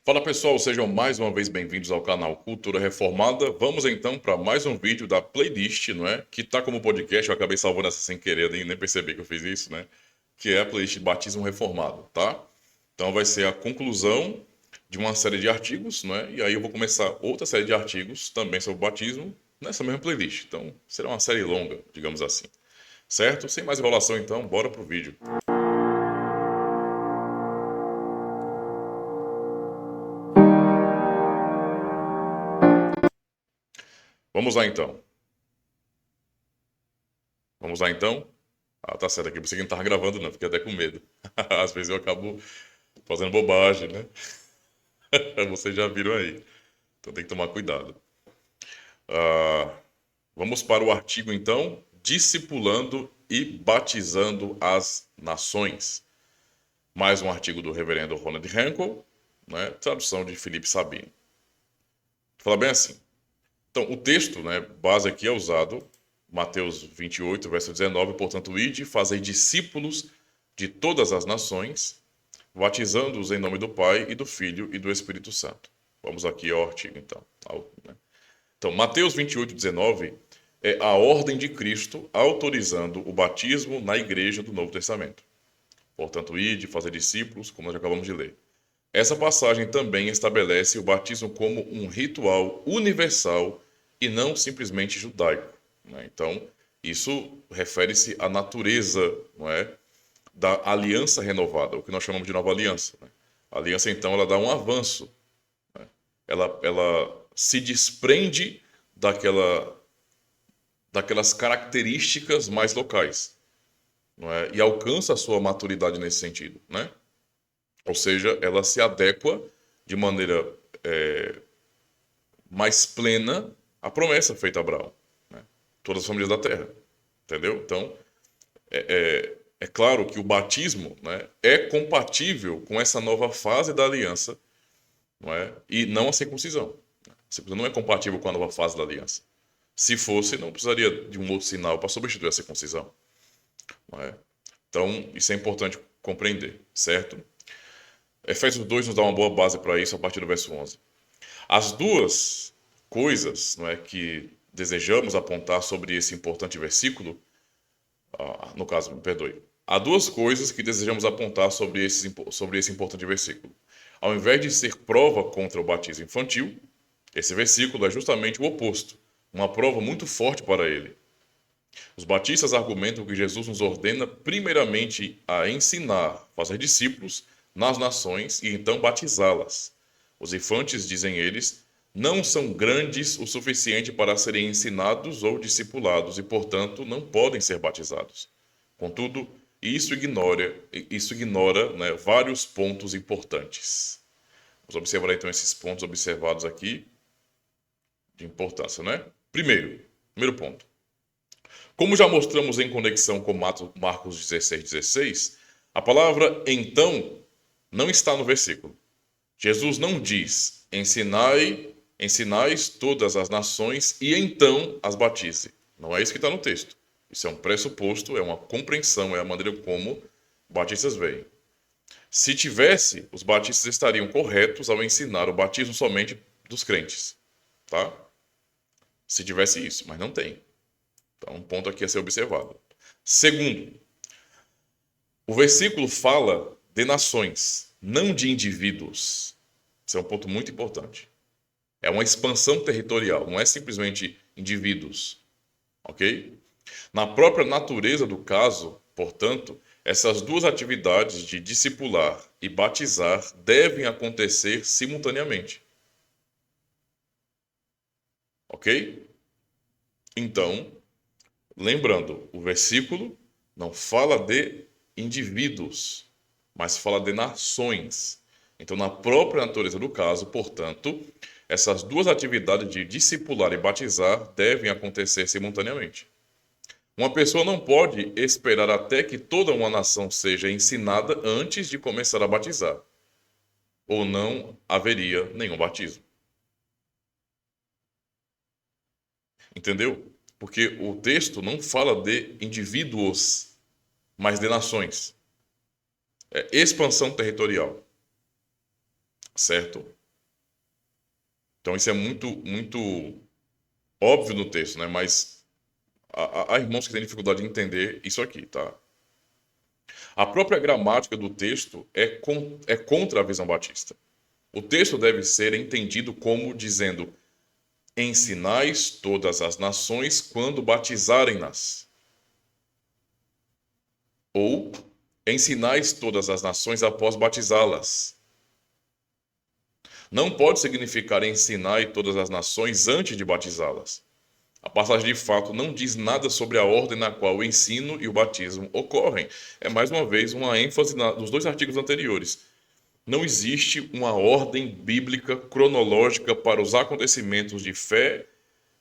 Fala pessoal, sejam mais uma vez bem-vindos ao canal Cultura Reformada. Vamos então para mais um vídeo da playlist, não é? Que tá como podcast, eu acabei salvando essa sem querer, nem percebi que eu fiz isso, né? Que é a playlist Batismo Reformado, tá? Então vai ser a conclusão de uma série de artigos, não é? E aí eu vou começar outra série de artigos também sobre batismo nessa mesma playlist. Então será uma série longa, digamos assim. Certo? Sem mais enrolação então, bora pro vídeo. Vamos lá então. Vamos lá então. Ah, tá certo aqui. Você que não tava gravando, não. Fiquei até com medo. Às vezes eu acabo fazendo bobagem, né? Vocês já viram aí. Então tem que tomar cuidado. Ah, vamos para o artigo, então. Discipulando e batizando as nações. Mais um artigo do reverendo Ronald Henkel, né? Tradução de Felipe Sabino. Fala bem assim. Então, o texto, né, base aqui é usado, Mateus 28, verso 19, portanto, ide, fazei discípulos de todas as nações, batizando-os em nome do Pai e do Filho e do Espírito Santo. Vamos aqui ao artigo, então. Então, Mateus 28, 19 é a ordem de Cristo autorizando o batismo na igreja do Novo Testamento. Portanto, ide, fazer discípulos, como nós já acabamos de ler. Essa passagem também estabelece o batismo como um ritual universal e não simplesmente judaico, né? Então, isso refere-se à natureza, não é, da aliança renovada, o que nós chamamos de nova aliança, né? A aliança, então, ela dá um avanço, né? Ela se desprende daquelas características mais locais, não é? E alcança a sua maturidade nesse sentido, né? Ou seja, ela se adequa de maneira mais plena à promessa feita a Abraão, né? Todas as famílias da terra, entendeu? Então, é claro que o batismo, né, é compatível com essa nova fase da aliança, não é? E não a circuncisão. A circuncisão não é compatível com a nova fase da aliança. Se fosse, não precisaria de um outro sinal para substituir a circuncisão, não é? Então, isso é importante compreender, certo? Efésios 2 nos dá uma boa base para isso a partir do verso 11. As duas coisas, não é, que desejamos apontar sobre esse importante versículo, no caso, me perdoe, há duas coisas que desejamos apontar sobre esse importante versículo. Ao invés de ser prova contra o batismo infantil, esse versículo é justamente o oposto, uma prova muito forte para ele. Os batistas argumentam que Jesus nos ordena primeiramente a ensinar, fazer discípulos nas nações e então batizá-las. Os infantes, dizem eles, não são grandes o suficiente para serem ensinados ou discipulados e, portanto, não podem ser batizados. Contudo, isso ignora, né, vários pontos importantes. Vamos observar então esses pontos observados aqui de importância, né? Primeiro ponto. Como já mostramos em conexão com Marcos 16, a palavra então não está no versículo. Jesus não diz, ensinais todas as nações e então as batize. Não é isso que está no texto. Isso é um pressuposto, é uma compreensão, é a maneira como batistas veem. Se tivesse, os batistas estariam corretos ao ensinar o batismo somente dos crentes, tá? Se tivesse isso, mas não tem. Então, um ponto aqui a ser observado. Segundo, o versículo fala de nações, não de indivíduos. Isso é um ponto muito importante. É uma expansão territorial, não é simplesmente indivíduos, ok? Na própria natureza do caso, portanto, essas duas atividades de discipular e batizar devem acontecer simultaneamente, ok? Então, lembrando, o versículo não fala de indivíduos, mas fala de nações. Então, na própria natureza do caso, portanto, essas duas atividades de discipular e batizar devem acontecer simultaneamente. Uma pessoa não pode esperar até que toda uma nação seja ensinada antes de começar a batizar, ou não haveria nenhum batismo. Entendeu? Porque o texto não fala de indivíduos, mas de nações. É expansão territorial. certo? Então isso é muito óbvio no texto, né? Mas há irmãos que têm dificuldade de entender isso aqui, tá? A própria gramática do texto é contra a visão batista. O texto deve ser entendido como dizendo: ensinais todas as nações quando batizarem-nas. Ou ensinais todas as nações após batizá-las. Não pode significar ensinar todas as nações antes de batizá-las. A passagem de fato não diz nada sobre a ordem na qual o ensino e o batismo ocorrem. É mais uma vez uma ênfase nos dois artigos anteriores. Não existe uma ordem bíblica cronológica para os acontecimentos de fé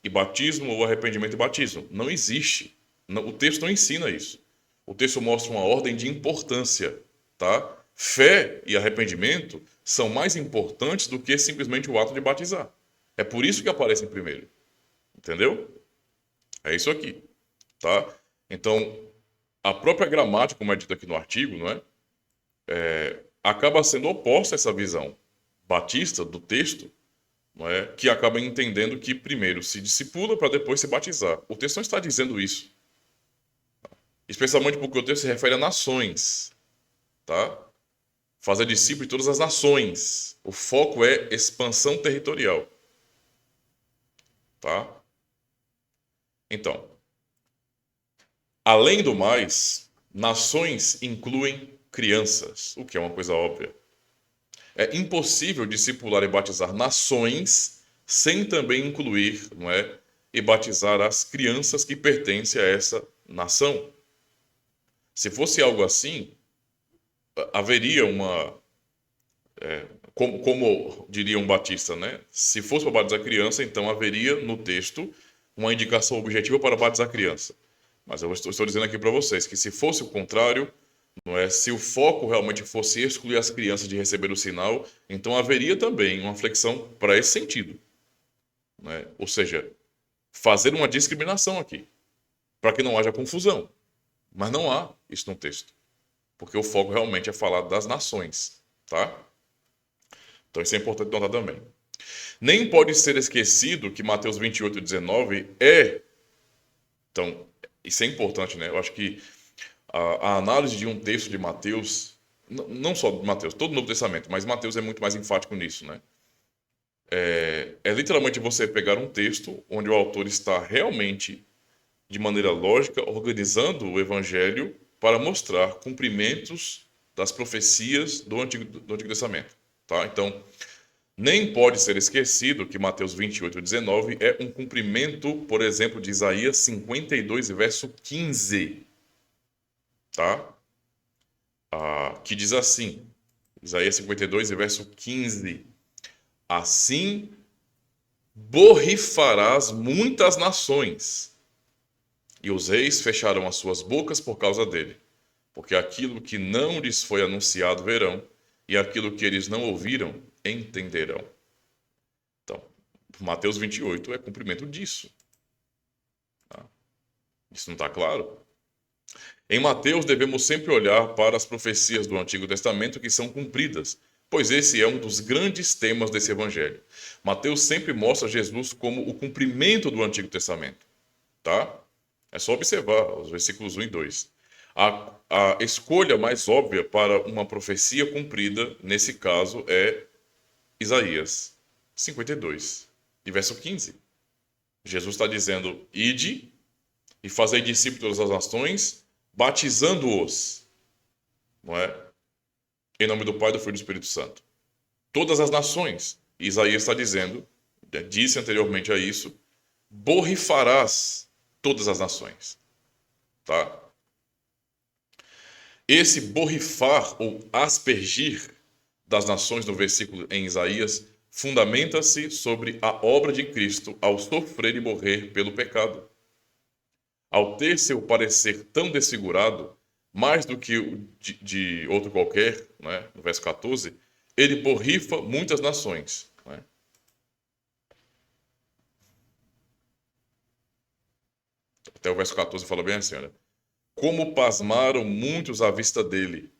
e batismo ou arrependimento e batismo. Não existe. O texto não ensina isso. O texto mostra uma ordem de importância, tá? Fé e arrependimento são mais importantes do que simplesmente o ato de batizar. É por isso que aparecem primeiro. Entendeu? É isso aqui, tá? Então, a própria gramática, como é dito aqui no artigo, não é? Acaba sendo oposta a essa visão batista do texto, não é? Que acaba entendendo que primeiro se discipula para depois se batizar. O texto não está dizendo isso. Especialmente porque o texto se refere a nações, tá? Fazer discípulo de todas as nações. O foco é expansão territorial, tá? Então, além do mais, nações incluem crianças, o que é uma coisa óbvia. É impossível discipular e batizar nações sem também incluir, não é, e batizar as crianças que pertencem a essa nação. Se fosse algo assim, haveria uma, como diria um batista, né? Se fosse para batizar criança, então haveria no texto uma indicação objetiva para batizar criança. Mas eu estou dizendo aqui para vocês que se fosse o contrário, não é? Se o foco realmente fosse excluir as crianças de receber o sinal, então haveria também uma flexão para esse sentido, não é? Ou seja, fazer uma discriminação aqui, para que não haja confusão. Mas não há isso no texto, porque o foco realmente é falar das nações, tá? Então isso é importante notar também. Nem pode ser esquecido que Mateus 28:19 é... Então, isso é importante, né? Eu acho que a análise de um texto de Mateus, não só de Mateus, todo o Novo Testamento, mas Mateus é muito mais enfático nisso, né? É literalmente você pegar um texto onde o autor está realmente, de maneira lógica, organizando o evangelho para mostrar cumprimentos das profecias do Antigo Testamento, tá? Então, nem pode ser esquecido que Mateus 28:19 é um cumprimento, por exemplo, de Isaías 52, verso 15, tá? Que diz assim, Isaías 52, verso 15: assim borrifarás muitas nações, e os reis fecharão as suas bocas por causa dele, porque aquilo que não lhes foi anunciado verão, e aquilo que eles não ouviram entenderão. Então, Mateus 28 é cumprimento disso. Tá? Isso não está claro? Em Mateus, devemos sempre olhar para as profecias do Antigo Testamento que são cumpridas, pois esse é um dos grandes temas desse evangelho. Mateus sempre mostra Jesus como o cumprimento do Antigo Testamento, tá? É só observar os versículos 1 e 2. A escolha mais óbvia para uma profecia cumprida, nesse caso, é Isaías 52, e verso 15. Jesus está dizendo: ide e fazei discípulos das nações, batizando-os, não é? Em nome do Pai, do Filho e do Espírito Santo. Todas as nações. Isaías está dizendo, disse anteriormente a isso, borrifarás todas as nações. Tá? Esse borrifar ou aspergir das nações no versículo em Isaías fundamenta-se sobre a obra de Cristo ao sofrer e morrer pelo pecado. Ao ter seu parecer tão desfigurado, mais do que o de outro qualquer, né, no verso 14, ele borrifa muitas nações. Né? Até o verso 14 fala bem assim, olha. Como pasmaram muitos à vista dele,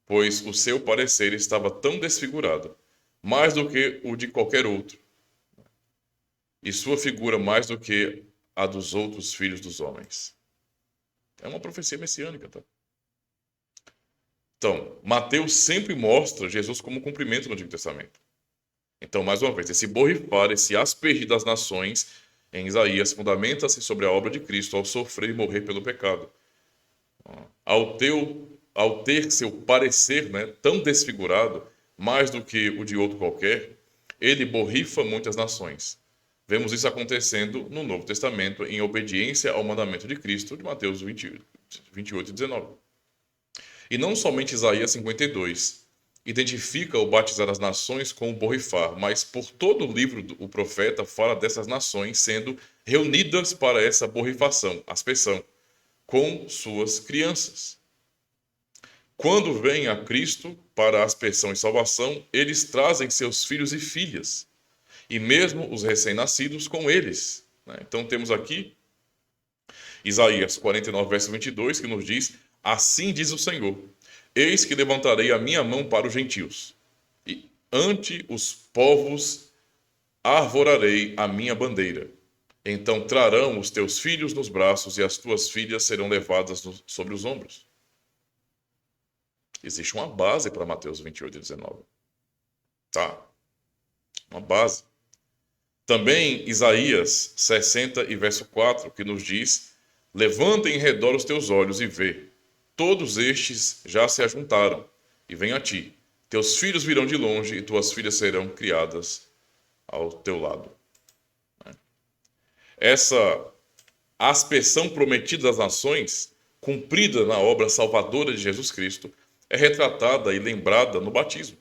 pois o seu parecer estava tão desfigurado. mais do que o de qualquer outro, e sua figura mais do que a dos outros filhos dos homens. É uma profecia messiânica, tá? Então, Mateus sempre mostra Jesus como cumprimento no Antigo Testamento. Então, mais uma vez, esse borrifar, esse aspergir das nações em Isaías fundamenta-se sobre a obra de Cristo ao sofrer e morrer pelo pecado. Ao ter seu parecer, né, tão desfigurado, mais do que o de outro qualquer, ele borrifa muitas nações. Vemos isso acontecendo no Novo Testamento em obediência ao mandamento de Cristo, de Mateus 28 e 19. E não somente Isaías 52 identifica o batizar as nações com o borrifar, mas por todo o livro o profeta fala dessas nações sendo reunidas para essa borrifação, aspersão, com suas crianças. Quando vêm a Cristo para a aspersão e salvação, eles trazem seus filhos e filhas, e mesmo os recém-nascidos com eles. Então temos aqui Isaías 49, verso 22, que nos diz: assim diz o Senhor, eis que levantarei a minha mão para os gentios, e ante os povos arvorarei a minha bandeira. Então trarão os teus filhos nos braços e as tuas filhas serão levadas sobre os ombros. Existe uma base para Mateus 28 e 19. Tá? Uma base. Também Isaías 60 e verso 4, que nos diz: levanta em redor os teus olhos e vê. Todos estes já se ajuntaram e vêm a ti. Teus filhos virão de longe e tuas filhas serão criadas ao teu lado. Essa aspersão prometida das nações, cumprida na obra salvadora de Jesus Cristo, é retratada e lembrada no batismo.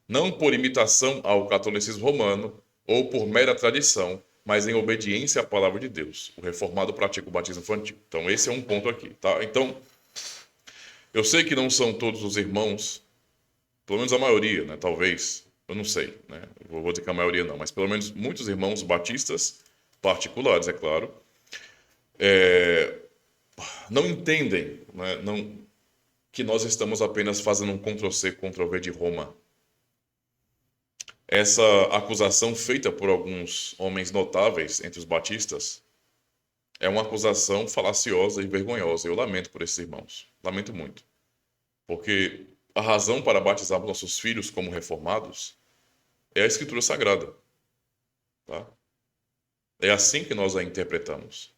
Não por imitação ao catolicismo romano ou por mera tradição, mas em obediência à palavra de Deus. O reformado pratica o batismo infantil. Então, esse é um ponto aqui, tá? Então, eu sei que não são todos os irmãos, pelo menos a maioria, né? Talvez, eu não sei, né? Eu vou dizer que a maioria não, mas pelo menos muitos irmãos batistas, particulares, é claro, não entendem, né? Que nós estamos apenas fazendo um Ctrl-C, Ctrl-V de Roma. Essa acusação feita por alguns homens notáveis entre os batistas é uma acusação falaciosa e vergonhosa. Eu lamento por esses irmãos. Lamento muito. Porque a razão para batizarmos nossos filhos como reformados é a Escritura Sagrada. Tá? É assim que nós a interpretamos.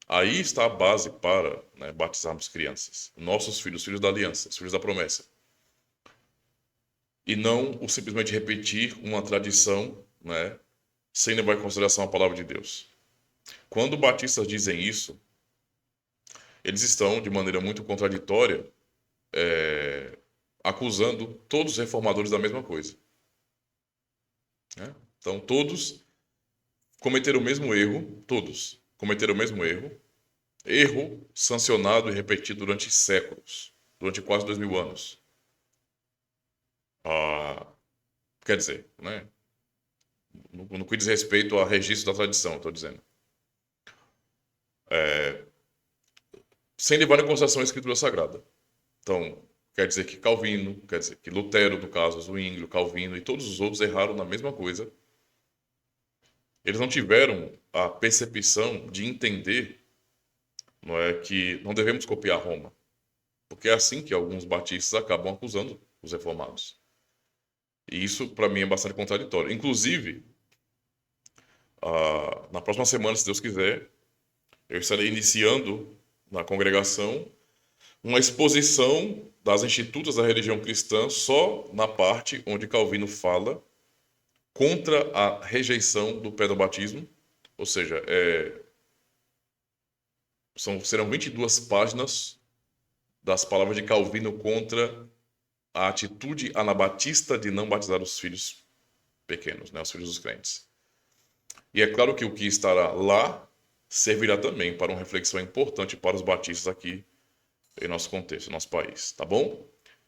Aí está a base para, né, batizarmos crianças. Nossos filhos, filhos da aliança, os filhos da promessa. E não o simplesmente repetir uma tradição, né, sem levar em consideração a palavra de Deus. Quando batistas dizem isso, eles estão, de maneira muito contraditória, acusando todos os reformadores da mesma coisa. Né? Então, todos cometeram o mesmo erro, erro sancionado e repetido durante séculos, durante quase 2000 anos. Quer dizer, né? No que diz respeito a registro da tradição, estou dizendo. Sem levar em consideração a Escritura Sagrada. Então, quer dizer que Calvino, quer dizer que Lutero, no caso, Zwinglio, Calvino e todos os outros erraram na mesma coisa. Eles não tiveram a percepção de entender, não é, que não devemos copiar Roma. Porque é assim que alguns batistas acabam acusando os reformados. E isso, para mim, é bastante contraditório. Inclusive, na próxima semana, se Deus quiser, eu estarei iniciando na congregação uma exposição das institutas da religião cristã só na parte onde Calvino fala contra a rejeição do pedobatismo, ou seja, serão 22 páginas das palavras de Calvino contra a atitude anabatista de não batizar os filhos pequenos, né, os filhos dos crentes. E é claro que o que estará lá servirá também para uma reflexão importante para os batistas aqui em nosso contexto, em nosso país, tá bom?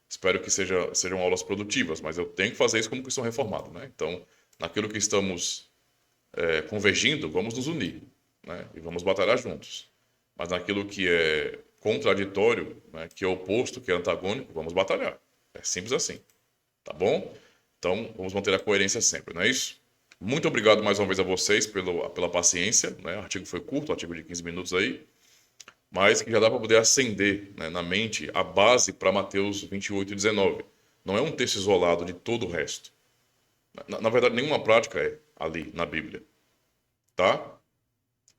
Espero que sejam aulas produtivas, mas eu tenho que fazer isso como cristão reformado, né? Então, naquilo que estamos convergindo, vamos nos unir, né? E vamos batalhar juntos. Mas naquilo que é contraditório, né, que é oposto, que é antagônico, vamos batalhar. É simples assim, tá bom? Então, vamos manter a coerência sempre, não é isso? Muito obrigado mais uma vez a vocês pela paciência, né? O artigo foi curto, um artigo de 15 minutos aí, mas que já dá para poder acender, né, na mente a base para Mateus 28 e 19. Não é um texto isolado de todo o resto. Na verdade, nenhuma prática é ali na Bíblia, tá?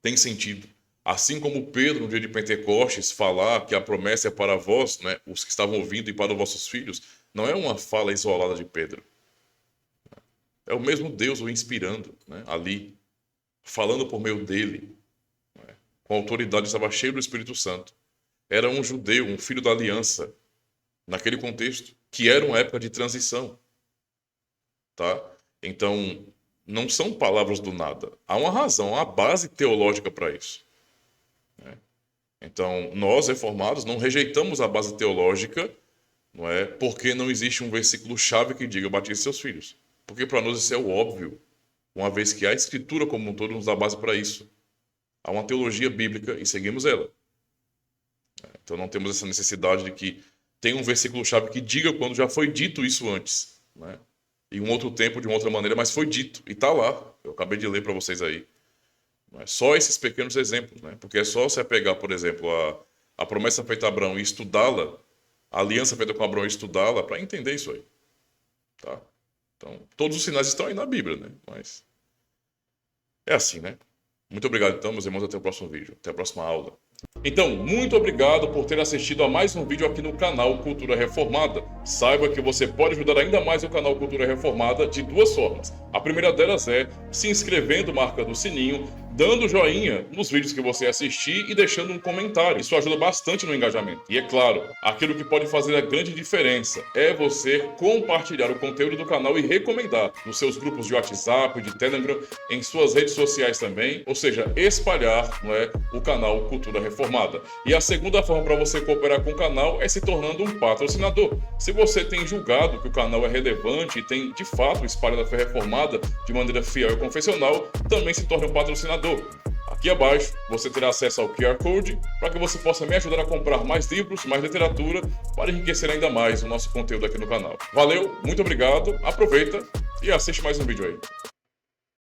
Tem sentido. Assim como Pedro, no dia de Pentecostes, falar que a promessa é para vós, né, os que estavam ouvindo, e para os vossos filhos, não é uma fala isolada de Pedro. É o mesmo Deus o inspirando, né, ali, falando por meio dele, né, com autoridade, estava cheio do Espírito Santo. Era um judeu, um filho da aliança, naquele contexto, que era uma época de transição. Tá? Então, não são palavras do nada. Há uma razão, há uma base teológica para isso. Né? Então, nós, reformados, não rejeitamos a base teológica, não é? Porque não existe um versículo-chave que diga batize seus filhos. Porque para nós isso é o óbvio, uma vez que a Escritura como um todo nos dá base para isso. Há uma teologia bíblica e seguimos ela. Então não temos essa necessidade de que tenha um versículo-chave que diga quando já foi dito isso antes, né? Em um outro tempo, de uma outra maneira, mas foi dito. E está lá. Eu acabei de ler para vocês aí. Não é só esses pequenos exemplos, né? Porque é só você pegar, por exemplo, a promessa feita a Abraão e estudá-la, a aliança feita com Abraão e estudá-la, para entender isso aí. Tá? Então, todos os sinais estão aí na Bíblia, né? Mas é assim, né? Muito obrigado, então, meus irmãos. Até o próximo vídeo. Até a próxima aula. Então, muito obrigado por ter assistido a mais um vídeo aqui no canal Cultura Reformada. Saiba que você pode ajudar ainda mais o canal Cultura Reformada de duas formas. A primeira delas é se inscrevendo, marcando o sininho, dando joinha nos vídeos que você assistir e deixando um comentário. Isso ajuda bastante no engajamento. E é claro, aquilo que pode fazer a grande diferença é você compartilhar o conteúdo do canal e recomendar nos seus grupos de WhatsApp, de Telegram, em suas redes sociais também, ou seja, espalhar, não é, o canal Cultura Reformada. E a segunda forma para você cooperar com o canal é se tornando um patrocinador. Se você tem julgado que o canal é relevante e tem de fato espalhado a fé reformada de maneira fiel e confessional, também se torne um patrocinador. Aqui abaixo você terá acesso ao QR Code para que você possa me ajudar a comprar mais livros, mais literatura, para enriquecer ainda mais o nosso conteúdo aqui no canal. Valeu, muito obrigado, aproveita e assiste mais um vídeo aí.